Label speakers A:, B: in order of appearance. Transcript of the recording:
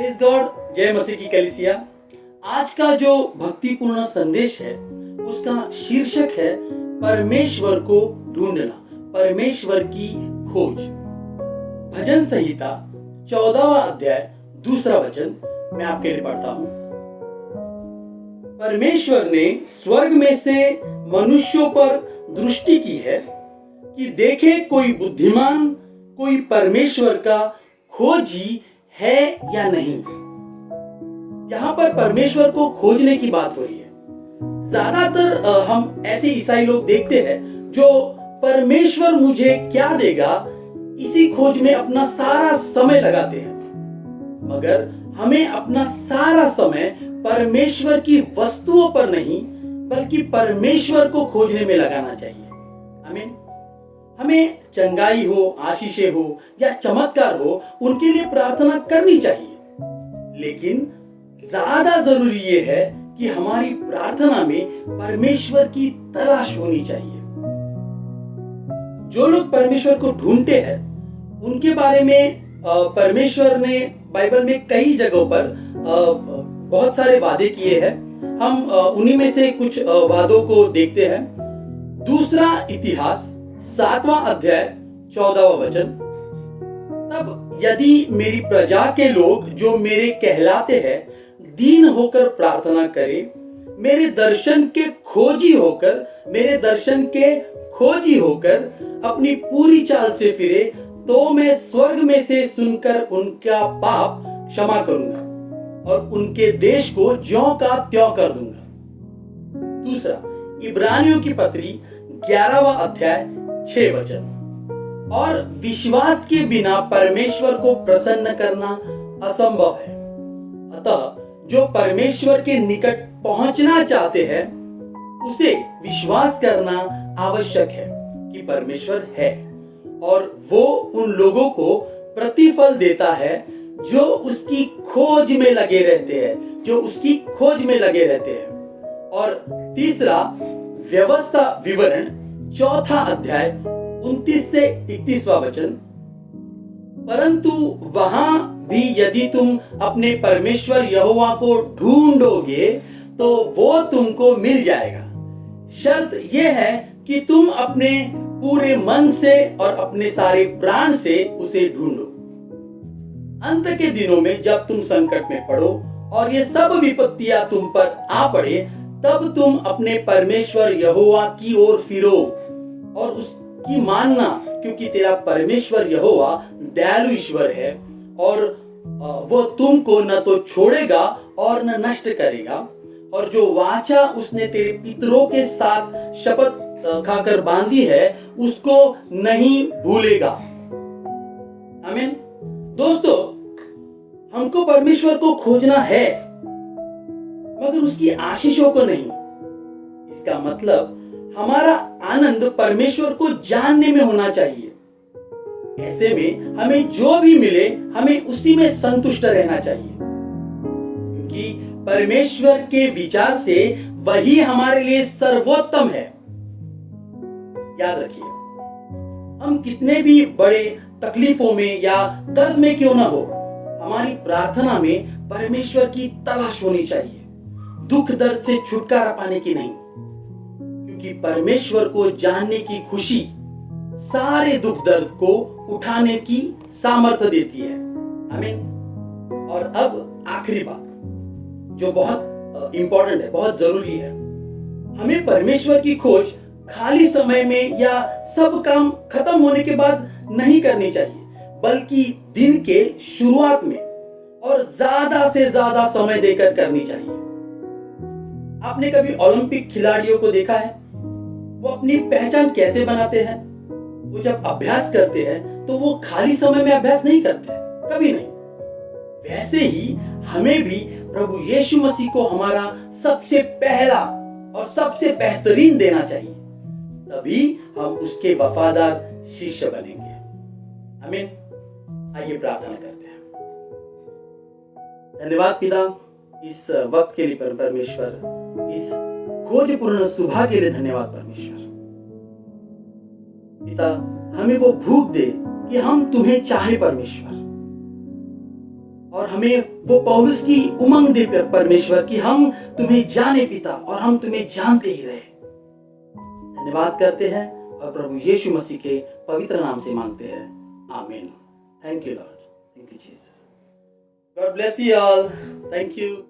A: Praise God, जय मसीह की कलीसिया। आज का जो भक्तिपूर्ण संदेश है उसका शीर्षक है परमेश्वर को ढूंढना, परमेश्वर की खोज। भजन संहिता 14वां अध्याय 2 वचन मैं आपके लिए पढ़ता हूं। परमेश्वर ने स्वर्ग में से मनुष्यों पर दृष्टि की है कि देखे कोई बुद्धिमान, कोई परमेश्वर का खोजी है या नहीं। यहाँ पर परमेश्वर को खोजने की बात हो रही है। ज्यादातर हम ऐसे ईसाई लोग देखते हैं जो परमेश्वर मुझे क्या देगा इसी खोज में अपना सारा समय लगाते हैं, मगर हमें अपना सारा समय परमेश्वर की वस्तुओं पर नहीं बल्कि परमेश्वर को खोजने में लगाना चाहिए। आमीन। हमें चंगाई हो, आशीषें हो या चमत्कार हो, उनके लिए प्रार्थना करनी चाहिए, लेकिन ज्यादा जरूरी यह है कि हमारी प्रार्थना में परमेश्वर की तलाश होनी चाहिए। जो लोग परमेश्वर को ढूंढते हैं उनके बारे में परमेश्वर ने बाइबल में कई जगहों पर बहुत सारे वादे किए हैं। हम उन्हीं में से कुछ वादों को देखते हैं। दूसरा इतिहास 7वां अध्याय 14वां वचन। तब यदि मेरी प्रजा के लोग जो मेरे कहलाते हैं दीन होकर प्रार्थना करें, मेरे दर्शन के खोजी होकर अपनी पूरी चाल से फिरे, तो मैं स्वर्ग में से सुनकर उनका पाप क्षमा करूंगा और उनके देश को ज्यों का त्यों कर दूंगा। दूसरा इब्रानियों की पत्री 11वां अध्याय 6 वचन। और विश्वास के बिना परमेश्वर को प्रसन्न करना असंभव है। अतः जो परमेश्वर के निकट पहुंचना चाहते हैं उसे विश्वास करना आवश्यक है कि परमेश्वर है, और वो उन लोगों को प्रतिफल देता है जो उसकी खोज में लगे रहते हैं, और तीसरा व्यवस्था विवरण 4था अध्याय 29 से 31वां वचन। परंतु वहां भी यदि तुम अपने परमेश्वर यहोवा को ढूंढोगे तो वो तुमको मिल जाएगा। शर्त यह है कि तुम अपने पूरे मन से और अपने सारे प्राण से उसे ढूंढो। अंत के दिनों में जब तुम संकट में पड़ो और ये सब विपत्तियां तुम पर आ पड़े, तब तुम अपने परमेश्वर यहोवा की ओर फिरो और उसकी मानना, क्योंकि तेरा परमेश्वर यहोवा दयालु ईश्वर है और वो तुमको न तो छोड़ेगा और न नष्ट करेगा, और जो वाचा उसने तेरे पितरों के साथ शपथ खाकर बांधी है उसको नहीं भूलेगा। आमीन। दोस्तों, हमको परमेश्वर को खोजना है मगर उसकी आशीषों को नहीं। इसका मतलब हमारा आनंद परमेश्वर को जानने में होना चाहिए। ऐसे में हमें जो भी मिले हमें उसी में संतुष्ट रहना चाहिए, क्योंकि परमेश्वर के विचार से वही हमारे लिए सर्वोत्तम है। याद रखिए, हम कितने भी बड़े तकलीफों में या दर्द में क्यों ना हो, हमारी प्रार्थना में परमेश्वर की तलाश होनी चाहिए, दुख दर्द से छुटकारा पाने की नहीं, क्योंकि परमेश्वर को जानने की खुशी सारे दुख दर्द को उठाने की सामर्थ्य देती है। आमीन। और अब आखिरी बात जो बहुत इंपॉर्टेंट है, बहुत जरूरी है, हमें परमेश्वर की खोज खाली समय में या सब काम खत्म होने के बाद नहीं करनी चाहिए, बल्कि दिन के शुरुआत में और ज्यादा से ज्यादा समय देकर करनी चाहिए। आपने कभी ओलंपिक खिलाड़ियों को देखा है? वो अपनी पहचान कैसे बनाते हैं? वो जब अभ्यास करते हैं तो वो खाली समय में अभ्यास नहीं करते, कभी नहीं। वैसे ही हमें भी प्रभु यीशु मसीह को हमारा सबसे पहला और सबसे बेहतरीन देना चाहिए, तभी हम उसके वफादार शिष्य बनेंगे। आमीन। आइए प्रार्थना करते हैं। धन्यवाद पिता इस वक्त के लिए परमेश्वर, इस खोजपूर्ण सुबह के लिए धन्यवाद परमेश्वर। पिता, हमें वो भूख दे कि हम तुम्हें चाहे परमेश्वर, और हमें वो पौलुस की उमंग दे परमेश्वर कि हम तुम्हें जाने पिता और हम तुम्हें जानते ही रहे। धन्यवाद करते हैं और प्रभु यीशु मसीह के पवित्र नाम से मांगते हैं, आमीन। Thank you Lord, thank you Jesus. God bless you all, thank you.